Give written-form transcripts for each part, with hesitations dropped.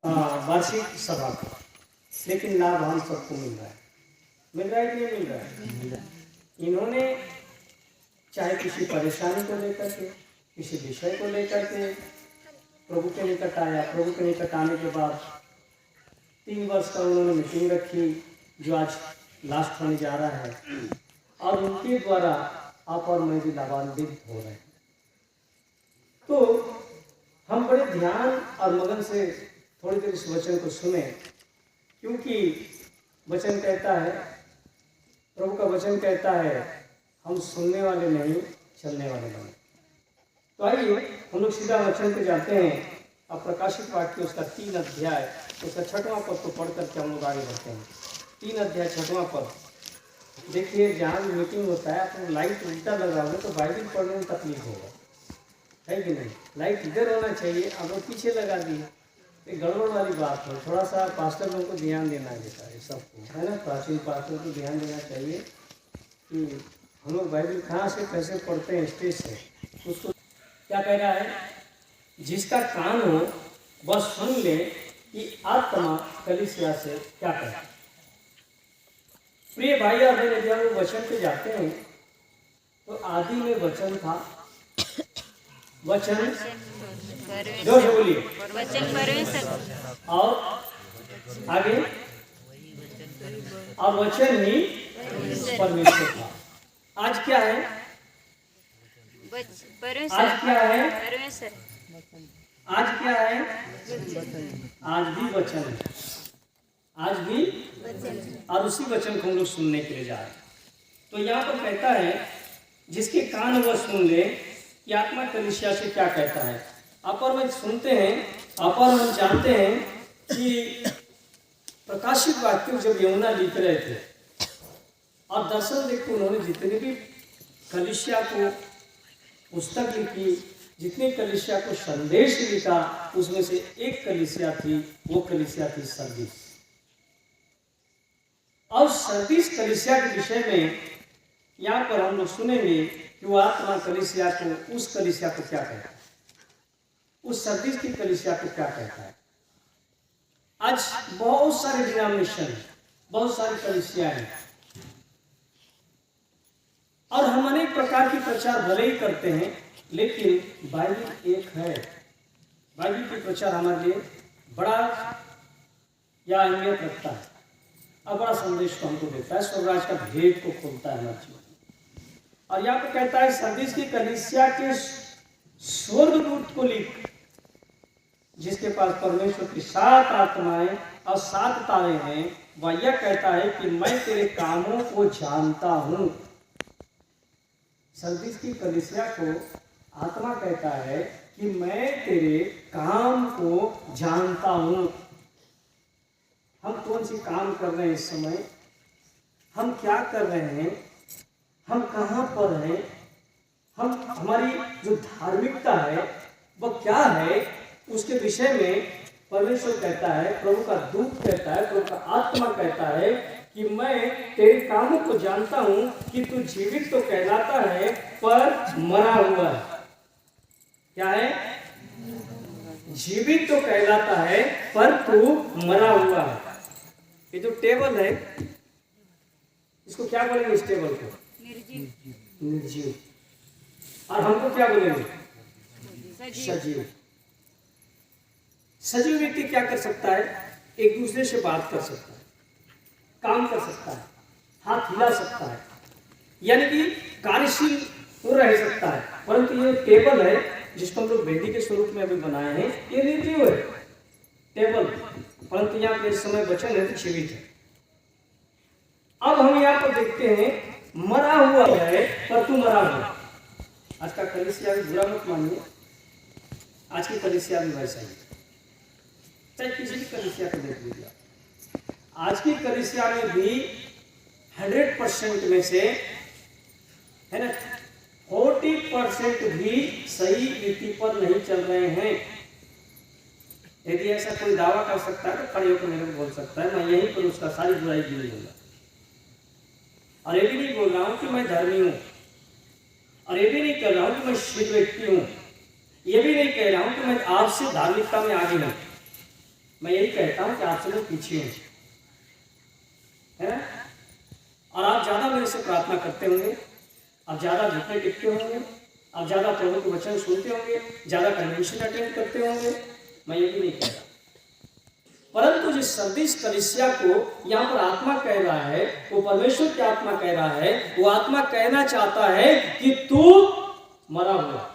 वार्षिक सभा का, लेकिन लाभ हम सबको मिल रहा है। मिल रहा है कि नहीं मिल रहा है? इन्होंने चाहे किसी परेशानी को लेकर के, किसी विषय को लेकर के प्रभु के निकट आया, प्रभु के निकट आने के बाद 3 वर्ष का उन्होंने मीटिंग रखी जो आज लास्ट होने जा रहा है, और उनके द्वारा आप और मैं भी लाभान्वित हो रहे हैं। तो हम बड़े ध्यान और मगन से थोड़ी देर इस वचन को सुने, क्योंकि वचन कहता है, प्रभु का वचन कहता है, हम सुनने वाले नहीं चलने वाले बने। तो आइए हम लोग सीधा वचन पे जाते हैं। अब प्रकाशित वाक्य उसका 3 अध्याय उसका 6वां पद को पढ़ करके हम लोग आगे बढ़ते हैं। 3 अध्याय 6वां पद देखिए। जहाँ भी मीटिंग होता है आप लाइट उल्टा लगाओगे तो बाइबल पढ़ने में तकलीफ होगा, है कि नहीं? लाइट इधर होना चाहिए, अब लोग पीछे लगा दिए, ये गड़बड़ वाली बात है। थोड़ा सा पास्टर लोगों को ध्यान देना देता है, सबको, है ना? प्राचीन पास्टर को ध्यान देना चाहिए कि हम लोग बाइबल कहाँ से कैसे पढ़ते हैं, स्टेज से। उसको क्या कह रहा है? जिसका कान हो वह सुन ले कि आत्मा कलीसिया से क्या कहता है। प्रिय भाई और बहन, जब हम वचन पे जाते हैं तो आदि में वचन था, वचन जो से बोलिए, वचन परमेश्वर, और आगे, और वचन ही परमेश्वर था। आज क्या है? आज क्या है? परमेश्वर। आज क्या है? आज भी वचन है, आज भी, और उसी वचन को हम लोग सुनने के लिए जा रहे हैं। तो यहाँ पर कहता है जिसके कान वह सुन ले कि आत्मा कलीसिया से क्या कहता है। आप और मैं सुनते हैं, आप और हम जानते हैं कि प्रकाशित वाक्य जब यमुना लिख रहे थे और दर्शन देख के उन्होंने जितने भी कलीसिया को पुस्तक लिखी, जितने कलीसिया को संदेश लिखा, उसमें से एक कलीसिया थी, वो कलीसिया थी सरदीस। और सरदीस कलीसिया के विषय में यहाँ पर हम लोग सुनेंगे कि वो आत्मा कलीसिया को, उस कलीसिया को क्या कहता है, उस सरदीस की कलीसिया को क्या कहता है। आज बहुत सारे डिनोमिनेशन, बहुत सारी कलीसिया हैं, और हम अनेक प्रकार की प्रचार भले ही करते हैं, लेकिन बाइबल एक है। बाइबल की प्रचार हमारे लिए बड़ा या अहमियत रखता है और बड़ा संदेश को हमको देता है, स्वर्गराज का भेद को खोलता है हमारे जीवन। और यहाँ पे कहता है सरदीस की कलीसिया के स्वर्गदूत को लिख, जिसके पास परमेश्वर की 7 आत्माएं और 7 तारे हैं, वह यह कहता है कि मैं तेरे कामों को जानता हूं। सरदीस की कलीसिया को आत्मा कहता है कि मैं तेरे काम को जानता हूं। हम कौन सी काम कर रहे हैं इस समय, हम क्या कर रहे हैं, हम कहाँ पर हैं, हम, हमारी जो धार्मिकता है वह क्या है, उसके विषय में परमेश्वर कहता है, प्रभु का दूत कहता है, प्रभु का आत्मा कहता है कि मैं तेरे कामों को जानता हूं कि तू जीवित तो कहलाता है पर मरा हुआ है। क्या है? जीवित तो कहलाता है पर तू मरा हुआ है। ये जो टेबल है, इसको क्या बोलेंगे? इस टेबल को निर्जीव। और हमको क्या बोलेंगे? सजीव। सजीव व्यक्ति क्या कर सकता है? एक दूसरे से बात कर सकता है, काम कर सकता है, हाथ हिला सकता है, यानी कि कार्यशील वो रह सकता है। परंतु ये टेबल है जिसको हम लोग वेदी के स्वरूप में अभी बनाए हैं, ये निर्जीव है टेबल, परंतु यहाँ पे इस समय वचन है तो जीवित है। अब हम यहाँ पर देखते हैं मरा हुआ है पर तू मरा हुआ। आज का कलीसिया भी बुरा मत मानिए, आज की कलीसिया भी वैसा ही, चाहे किसी भी कलीसिया को देख लीजिए। आज की कलीसिया में भी 100% में से, है ना, 40% भी सही रीति पर नहीं चल रहे हैं। यदि ऐसा कोई दावा कर सकता है तो खड़े होकर मेरे को बोल सकता है, मैं यहीं पर उसका सारी बुराई गिन लूंगा। और ये भी नहीं बोल रहा हूं कि मैं धर्मी हूं, और ये भी नहीं कह रहा हूं कि मैं शिव व्यक्ति हूं, ये भी नहीं कह रहा हूं कि मैं आपसे धार्मिकता में आगे हूं। मैं यही कहता हूँ कि आपसे लोग पीछे हैं, है ना? और आप ज़्यादा मेरे से प्रार्थना करते होंगे, आप ज़्यादा घुटने टिकते होंगे, आप ज़्यादा प्रभु के वचन सुनते होंगे, ज़्यादा कन्वेंशन अटेंड करते होंगे, मैं ये भी नहीं कह रहा। परंतु जिस सरदीस कलीसिया को यहाँ पर आत्मा कह रहा है, वो परमेश्वर की आत्मा कह रहा है, वो आत्मा कहना चाहता है कि तू मरा हुआ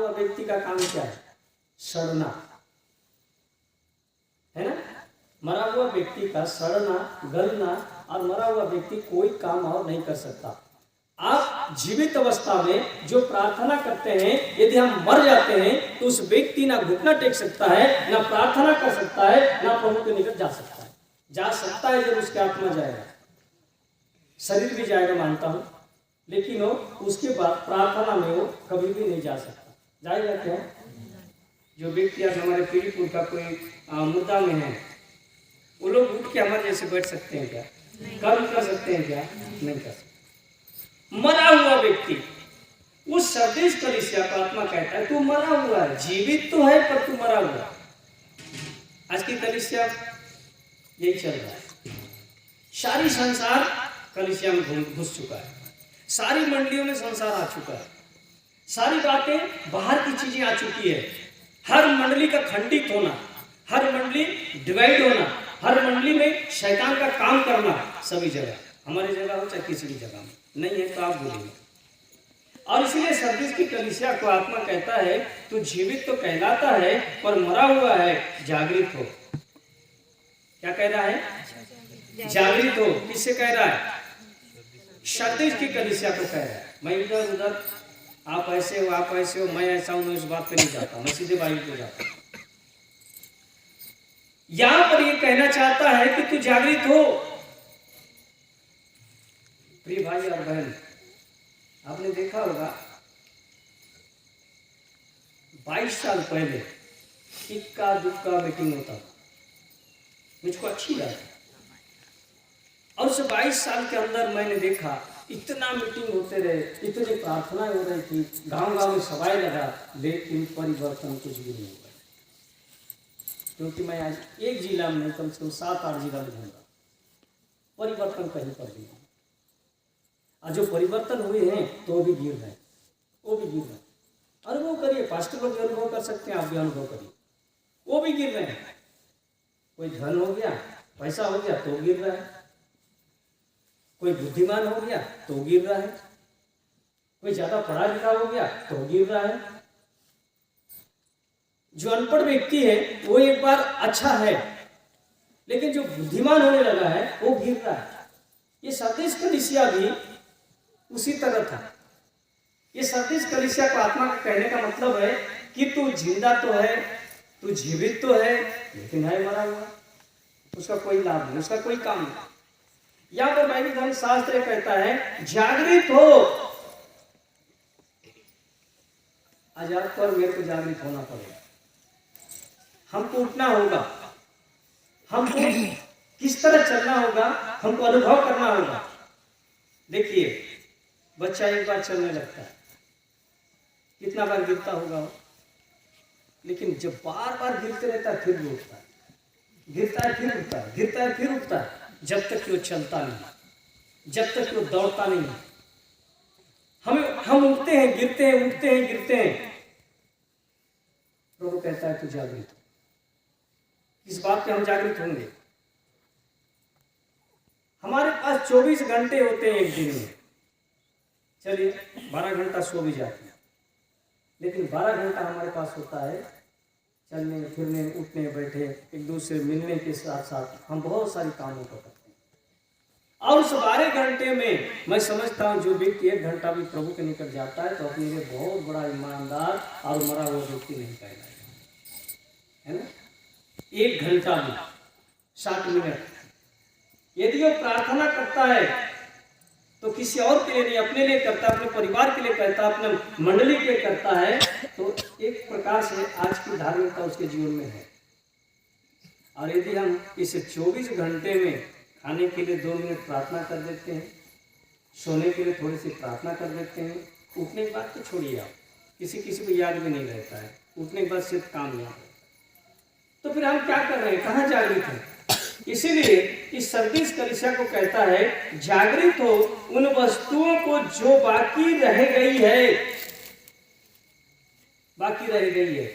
व्यक्ति का काम क्या है? सड़ना, है ना? मरा हुआ व्यक्ति का सड़ना, गलना, और मरा हुआ व्यक्ति कोई काम और नहीं कर सकता। आप जीवित अवस्था में जो प्रार्थना करते हैं, यदि हम मर जाते हैं तो उस व्यक्ति ना घुटना टेक सकता है, ना प्रार्थना कर सकता है, ना प्रभु के निकट जा सकता है। जा सकता है जब उसकी आत्मा जाएगा, शरीर भी जाएगा मानता हूं, लेकिन वो उसके बाद प्रार्थना में वो कभी भी नहीं जा सकता। जाएगा क्या? जो व्यक्ति आज हमारे पीड़ीपुर का कोई मुद्दा में है, वो लोग उठ के हमारे जैसे बैठ सकते हैं क्या? कर्म कर सकते हैं क्या? नहीं कर सकते। मरा हुआ व्यक्ति, उस सरदीस कलीसिया का आत्मा कहता है तू मरा हुआ है, जीवित तो है पर तू मरा हुआ है। आज की कलीसिया यही चल रहा है, सारी संसार कलीसिया में घुस चुका है, सारी मंडलियों में संसार आ चुका है, सारी बातें बाहर की चीजें आ चुकी है। हर मंडली का खंडित होना, हर मंडली डिवाइड होना, हर मंडली में शैतान का काम करना, सभी जगह, हमारी जगह हो चाहे किसी भी जगह में नहीं है तो आप बोलेंगे। और इसलिए सरदीस की कलीसिया को आत्मा कहता है तू जीवित तो कहलाता है पर मरा हुआ है, जागृत हो। क्या कह रहा है? जागृत हो। किससे कह रहा है? सरदीस की कलीसिया को कह रहा है। मैं इधर उधर आप ऐसे हो, आप ऐसे हो, मैं ऐसा हूं, मैं उस बात पे नहीं जाता, मैं सीधे बाइबल पे जाता हूं। यहां पर ये कहना चाहता है कि तू जागृत हो। प्रिय भाई और बहन, आपने देखा होगा 22 साल पहले इक्का दुक्का मीटिंग होता था, मुझको अच्छी याद है। और उस 22 साल के अंदर मैंने देखा इतना मीटिंग होते रहे, इतनी प्रार्थनाएं हो रही थी, गांव-गांव में सभाएं लगा, लेकिन परिवर्तन कुछ भी नहीं हुआ। क्योंकि मैं आज एक जिला में कम से कम 7-8 जिला में घूमा, परिवर्तन कहीं पर भी नहीं। और जो परिवर्तन हुए हैं तो भी गिर रहे हैं, वो भी गिर रहे हैं। अनुभव करिए, पास्टर लोग भी अनुभव कर सकते हैं, आप भी अनुभव करिए, वो भी गिर रहे हैं। कोई धन हो गया, पैसा हो गया तो गिर रहा है, कोई बुद्धिमान हो गया तो गिर रहा है, कोई ज्यादा पढ़ा लिखा हो गया तो गिर रहा है। जो अनपढ़ व्यक्ति है वो एक बार अच्छा है, लेकिन जो बुद्धिमान होने लगा है वो गिर रहा है। ये सरदीस कलीसिया भी उसी तरह था। ये सरदीस कलीसिया को आत्मा का कहने का मतलब है कि तू जिंदा तो है, तू जीवित तो है, लेकिन है मरा हुआ, उसका कोई लाभ नहीं, उसका कोई काम नहीं। यहाँ पर बाइबल धर्म शास्त्र कहता है जागृत हो। आज आप पर मेरे को जागृत होना पड़ेगा, हमको उठना होगा, हमको किस तरह चलना होगा, हमको अनुभव करना होगा। देखिए, बच्चा एक बार चलने लगता है, कितना बार गिरता होगा वो, लेकिन जब बार बार गिरते रहता है फिर भी उठता है, गिरता है फिर उठता है, गिरता है फिर उठता है, जब तक कि वो चलता नहीं, जब तक कि वो दौड़ता नहीं। हम उठते हैं, गिरते हैं, उठते हैं, गिरते हैं। प्रभु कहता है तू जागृत हो। इस बात पे हम जागृत होंगे। हमारे पास 24 घंटे होते हैं एक दिन में, चलिए 12 घंटा सो भी जाते हैं, लेकिन 12 घंटा हमारे पास होता है चलने फिरने, उठने बैठे, एक दूसरे मिलने के साथ साथ हम बहुत सारी कामों को करते हैं। और उस 12 घंटे में मैं समझता हूँ जो व्यक्ति 1 घंटा भी प्रभु के निकट जाता है तो अपने लिए बहुत बड़ा ईमानदार और मरा हुआ व्यक्ति नहीं कहलाएगा, है ना। 1 घंटा में 60 मिनट यदि वो प्रार्थना करता है तो किसी और के लिए नहीं, अपने लिए करता है, अपने परिवार के लिए करता है, अपने मंडली के लिए करता है, तो एक प्रकार से आज की धार्मिकता उसके जीवन में है। और यदि हम इसे 24 घंटे में खाने के लिए 2 मिनट प्रार्थना कर देते हैं, सोने के लिए थोड़ी सी प्रार्थना कर देते हैं, उठने के बाद तो छोड़िए, आप किसी को याद भी नहीं रहता है, उठने के बाद सिर्फ काम याद रहता है। फिर हम क्या कर रहे हैं, कहाँ जागृत हैं? इसीलिए इस सरदीस कलीसिया को कहता है जागृत हो उन वस्तुओं को जो बाकी रह गई है, बाकी रह गई है।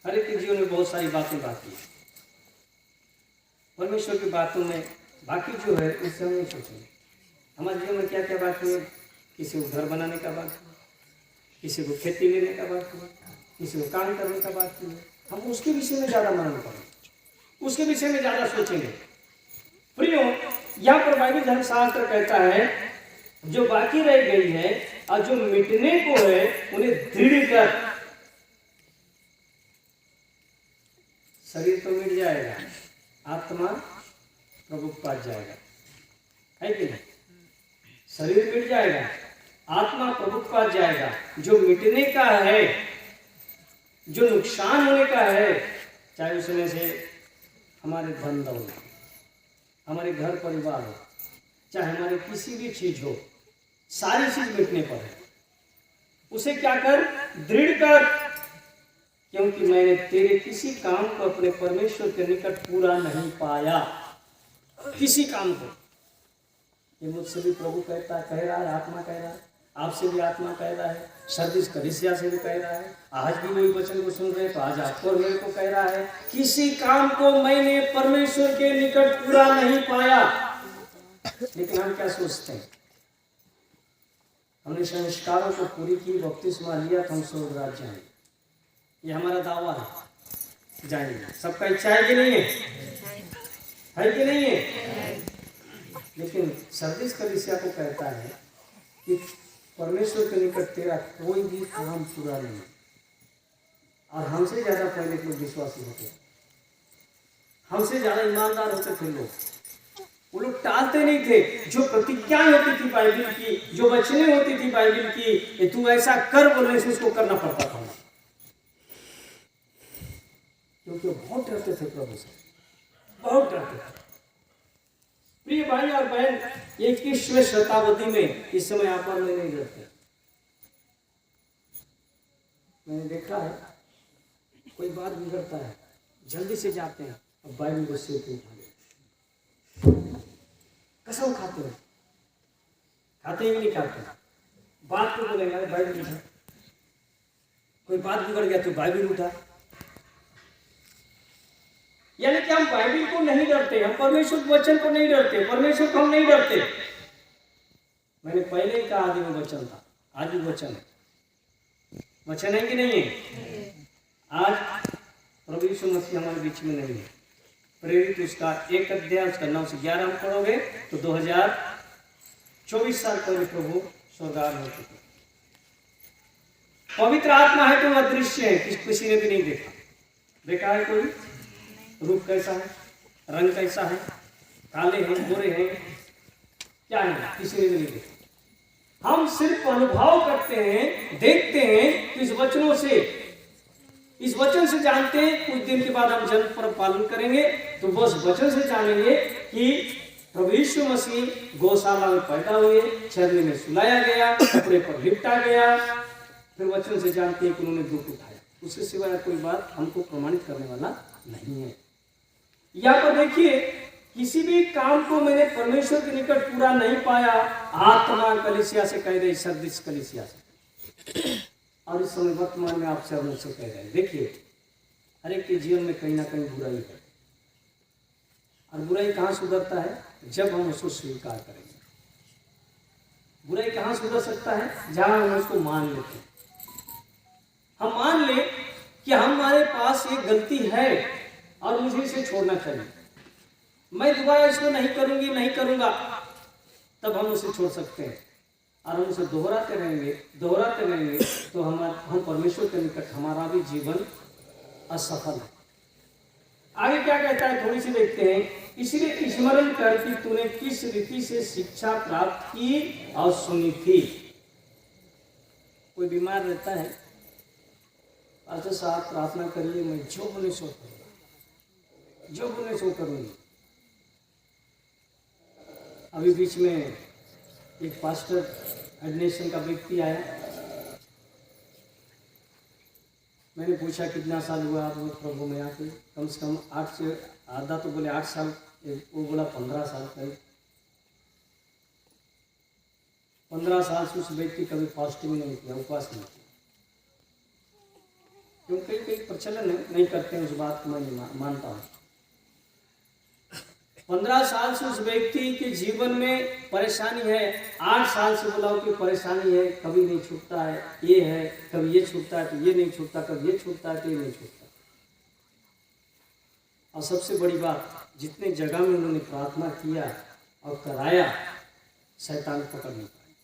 हर एक के जीवन में बहुत सारी बातें बाकी है, परमेश्वर की बातों में बाकी जो है उससे हम नहीं सोचेंगे। हमारे जीवन में क्या क्या बाकी है, किसी को घर बनाने का बाकी है, किसी को खेती लेने का बाकी है, किसी को काम करने का बाकी है। हम उसके विषय में ज़्यादा मनन करेंगे, उसके विषय में ज़्यादा सोचेंगे। प्रियो, यहाँ पर बाइबल धर्मशास्त्र कहता है जो बाकी रह गई है और जो मिटने को है उन्हें दृढ़ कर। शरीर तो मिट जाएगा, आत्मा प्रभु के पास जाएगा, है कि नहीं? शरीर मिट जाएगा, आत्मा प्रभु के पास जाएगा। जो मिटने का है, जो नुकसान होने का है, चाहे उसमें से हमारे धन दौलत, हमारे घर परिवार हो, चाहे हमारे किसी भी चीज हो, सारी चीज मिटने पर है। उसे क्या कर, दृढ़ कर, क्योंकि मैंने तेरे किसी काम को अपने परमेश्वर के निकट पूरा नहीं पाया। किसी काम को, ये मुझसे भी प्रभु कहता है, कह रहा है, आत्मा कह रहा है, आपसे भी आत्मा कह रहा है, सरदीस कलीसिया से भी कह रहा है। आज भी वही वचन को सुन रहे तो आज आपको और मेरे को कह रहा है, किसी काम को मैंने परमेश्वर के निकट पूरा नहीं पाया। लेकिन हम क्या सोचते हैं, हमने संस्कारों को पूरी की, बपतिस्मा लिया तो हम स्वर्ग राज्य जाएंगे, ये हमारा दावा है, जाएंगे। सबका इच्छा है कि नहीं है, है कि नहीं है? लेकिन सरदीस कलीसिया को कहता है कि परमेश्वर के निकट तेरा कोई भी काम पूरा नहीं। और हमसे ज्यादा पहले के लोग विश्वासी होते, हमसे ज्यादा ईमानदार होते थे लोग। वो लोग टालते नहीं थे। जो प्रतिज्ञाएं होती थी बाइबल की, जो वचनें होती थी बाइबल की, तू ऐसा कर बोलने से उसको करना पड़ता था, क्योंकि वो बहुत डरते थे प्रभु से, बहुत डरते थे। प्रिय भाई और बहन, 21वीं शताब्दी में इस समय आप और मैं नहीं डरते। मैंने देखा है कोई बात बिगड़ता है, जल्दी से जाते हैं और बाइबल को सिर पे उठा लेते, कसम खाते हैं, खाते ही नहीं खाते, बात को बोलेंगे अरे बाइबल उठा, कोई बात बिगड़ गया तो बाइबल उठा। यानी कि हम बाइबल को नहीं डरते, हम परमेश्वर के वचन को नहीं डरते, परमेश्वर को हम नहीं डरते। मैंने पहले ही कहा आदि में वचन था, आज भी वचन है, वचन है कि नहीं है? आज प्रभु यीशु मसीह हमारे बीच में नहीं है। प्रेरित उसका 1 अध्याय उसका 9 से 11 हम पढ़ोगे तो 2024 साल पहले प्रभु स्वर्गार हो चुके। पवित्र आत्मा है तो अदृश्य है, किसी ने भी नहीं देखा। देखा है कोई? रूप कैसा है, रंग कैसा है, काले हैं, गोरे हैं, क्या है, किसी ने भी नहीं देखा। हम सिर्फ अनुभव करते हैं, देखते हैं, तो इस वचनों से, इस वचन से जानते हैं। कुछ दिन के बाद हम जन्म पर पालन करेंगे तो बस वचन से जानेंगे कि प्रभु यीशु मसीह गौशाला में पैदा हुए, चरनी में सुलाया गया, कपड़े पर लिपटा गया, फिर वचन से जानते हैं कि उन्होंने दुख उठाया। उसके सिवाय कोई बात हमको प्रमाणित करने वाला नहीं है। यहाँ पर देखिए, किसी भी काम को मैंने परमेश्वर के निकट पूरा नहीं पाया। आत्मा कलीसिया से कह रही, सरदीस कलीसिया से, और इस समय वर्तमान में आपसे और मुझसे कह रहे हैं। देखिए, हर एक के जीवन में कहीं ना कहीं बुराई है, और बुराई कहाँ सुधरता है? जब हम उसको स्वीकार करेंगे। बुराई कहाँ सुधर सकता है? जहाँ हम उसको मान लेते हैं। हम मान ले कि हमारे पास एक गलती है और मुझे इसे छोड़ना चाहिए, मैं दोबारा इसको नहीं करूंगी, नहीं करूंगा, तब हम उसे छोड़ सकते हैं। और हम उसे दोहराते रहेंगे तो हम परमेश्वर के निकट हमारा भी जीवन असफल है। आगे क्या कहता है थोड़ी सी देखते हैं। इसलिए स्मरण कर कि तूने किस रीति से शिक्षा प्राप्त की और सुनी थी। कोई बीमार रहता है, अच्छा साहब प्रार्थना करिए, मैं जो बोले सो करूँगा, जो बोले सो करूँगी। अभी बीच में एक पास्टर एडनेशन का व्यक्ति आया, मैंने पूछा कितना साल हुआ आप लोग प्रभु में आके? कम से कम 8 से आधा तो बोले 8 साल, वो बोला 15 साल करीब। 15 साल से उस व्यक्ति कभी फास्टिंग नहीं किया, उपवास नहीं किया। क्योंकि कई प्रचलन नहीं करते हैं, उस बात को मैं मानता हूँ। 15 साल से उस व्यक्ति के जीवन में परेशानी है, 8 साल से बोला कि परेशानी है, कभी नहीं छूटता है, ये है, कभी ये छूटता है तो ये नहीं छूटता, कभी ये छूटता है तो ये नहीं छूटता। और सबसे बड़ी बात, जितने जगह में उन्होंने प्रार्थना किया और कराया, शैतान पकड़ नहीं पाया।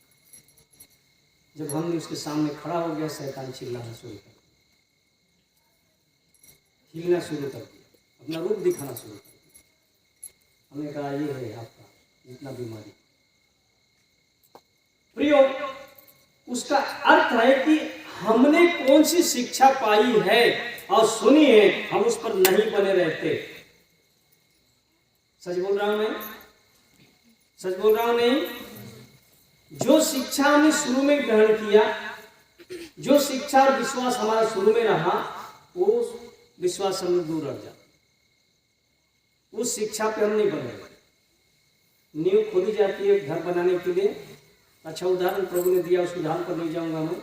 जब हमने उसके सामने खड़ा हो गया, शैतान चिल्लाना शुरू कर दिया, हिलना शुरू कर दिया, अपना रूप दिखाना शुरू कर दिया। हमने कहा ये है आपका इतना बीमारी। प्रियो, उसका अर्थ है कि हमने कौन सी शिक्षा पाई है और सुनी है, हम उस पर नहीं बने रहते। सच बोल रहा हूं मैं? सच बोल रहा हूं नहीं? जो शिक्षा हमने शुरू में ग्रहण किया, जो शिक्षा और विश्वास हमारा शुरू में रहा, वो विश्वास हमने दूर हट जाता। उस शिक्षा पे हम नहीं बने रहते। नींव खोदी जाती है घर बनाने के लिए। अच्छा उदाहरण प्रभु ने दिया, उस उदाहरण पर नहीं जाऊंगा मैं।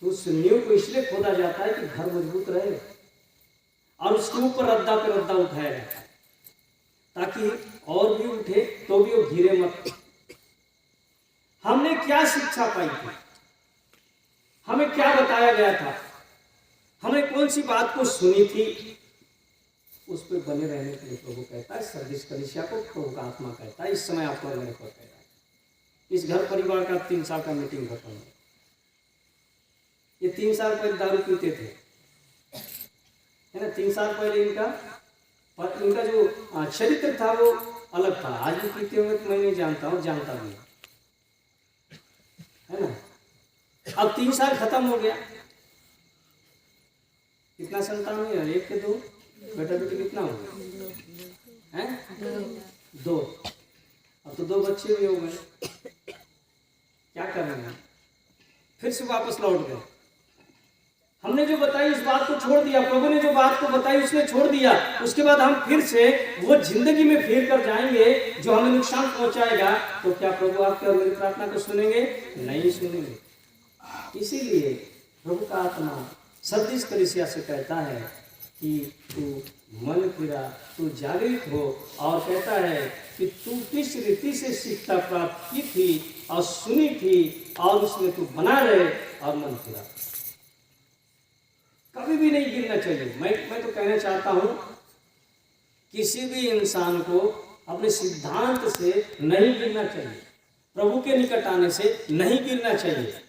तो उस नींव को इसलिए खोदा जाता है कि घर मजबूत रहे और उसके ऊपर रद्दा पे रद्दा उठाया जाता है, ताकि और भी उठे तो भी वो गिरे मत। हमने क्या शिक्षा पाई थी? हमें क्या बताया गया था? हमने कौन सी बात को सुनी थी? उस पर बने रहने के लिए प्रभु कहता है, सर्दिस कलीसिया को प्रभु का आत्मा कहता है, इस समय आपको मेरे को कह रहा है। इस घर परिवार का 3 साल का मीटिंग खत्म है। ये 3 साल पहले दारू पीते थे, है ना? 3 साल पहले इनका जो चरित्र था वो अलग था। आज भी पीते हुए तो मैं नहीं जानता हूँ, जानता भी है ना। अब 3 साल खत्म हो गया। कितना संतान है? 1 के 2 बेटा बेटी कितना हो गया? हैं 2। अब तो 2 बच्चे भी हो गए। क्या कर रहे हैं? फिर से वापस लौट गए। हमने जो बताई उस बात को छोड़ दिया, प्रभु ने जो बात को बताई उसने छोड़ दिया। उसके बाद हम फिर से वो जिंदगी में फिर कर जाएंगे जो हमें नुकसान पहुंचाएगा। तो क्या प्रभु आपके और मेरी प्रार्थना को सुनेंगे? नहीं सुनेंगे। इसीलिए प्रभु का आत्मा सर्दिस कलीसिया से कहता है कि तू मन फिरा, तू जागृत हो, और कहता है कि तू किस रीति से शिक्षा प्राप्त की थी और सुनी थी और उसमें तू बना रहे और मन फिरा। कभी भी नहीं गिरना चाहिए। मैं तो कहना चाहता हूं, किसी भी इंसान को अपने सिद्धांत से नहीं गिरना चाहिए, प्रभु के निकट आने से नहीं गिरना चाहिए।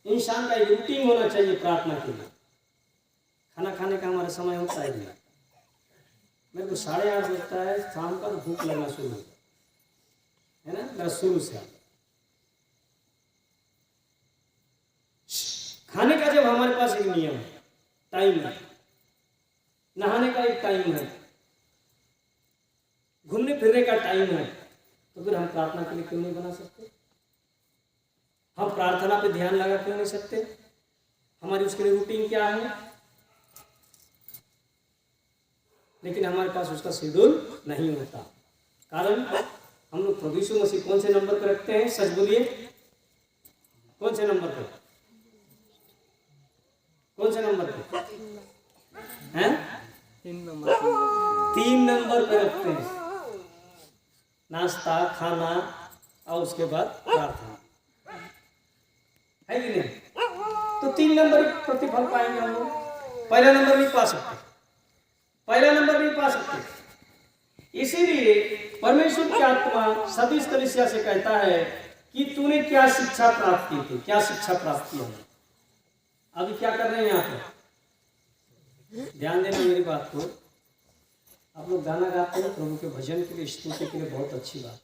इंसान का एक रूटीन होना चाहिए प्रार्थना के लिए। खाना खाने का हमारा समय होता है नहीं, मेरे को 8:30 बजता है, शाम का भूख लगना शुरू होता है ना, मेरा शुरू से। खाने का जब हमारे पास एक नियम है, टाइम है, नहाने का एक टाइम है, घूमने फिरने का टाइम है, तो फिर हम प्रार्थना के लिए क्यों नहीं बना सकते? हम प्रार्थना पे ध्यान लगा क्यों नहीं सकते? हमारी उसके लिए रूटीन क्या है? लेकिन हमारे पास उसका शेड्यूल नहीं होता। कारण हम लोग प्रभु यीशु मसीह कौन से नंबर पर रखते हैं? सच बोलिए, कौन से नंबर पर? कौन से नंबर पे हैं? 3 नंबर पे रखते हैं। नाश्ता, खाना और उसके बाद प्रार्थना, है कि नहीं? तो 3 नंबर प्रतिफल पाएंगे हम लोग। पहला नंबर नहीं पा सकते, पहला नंबर नहीं पा सकते। इसीलिए परमेश्वर की आत्मा सर्दिस कलीसिया से कहता है कि तूने क्या शिक्षा प्राप्त की थी, क्या शिक्षा प्राप्त की है। अभी क्या कर रहे हैं यहाँ पे? ध्यान देना मेरी बात को। आप लोग गाना गाते हैं प्रभु के भजन के लिए, स्तुति के लिए, बहुत अच्छी बात है।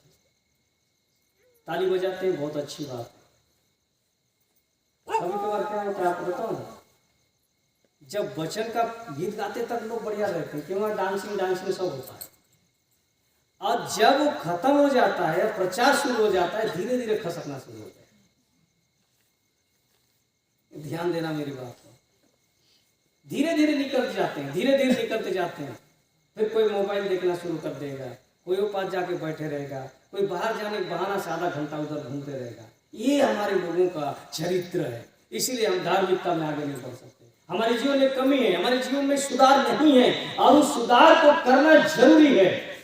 ताली बजाते हैं, बहुत अच्छी बात है। कभी कभार क्या होता है आपको बताओ ना, जब वचन का गीत गाते तक लोग बढ़िया रहते हैं, क्यों? डांसिंग सब होता है। और जब वो खत्म हो जाता है, प्रचार शुरू हो जाता है, धीरे धीरे खसकना शुरू हो जाता है। ध्यान देना मेरी बात को। धीरे धीरे निकलते जाते हैं, धीरे धीरे निकलते जाते हैं। फिर कोई मोबाइल देखना शुरू कर देगा, कोई वो पास जाके बैठे रहेगा, कोई बाहर जाने के बहाना से आधा घंटा उधर घूमते रहेगा। ये हमारे लोगों का चरित्र है। इसीलिए हम धार्मिकता में आगे नहीं बढ़ सकते। हमारे जीवन में कमी है, हमारे जीवन में सुधार नहीं है, और उस सुधार को करना जरूरी है।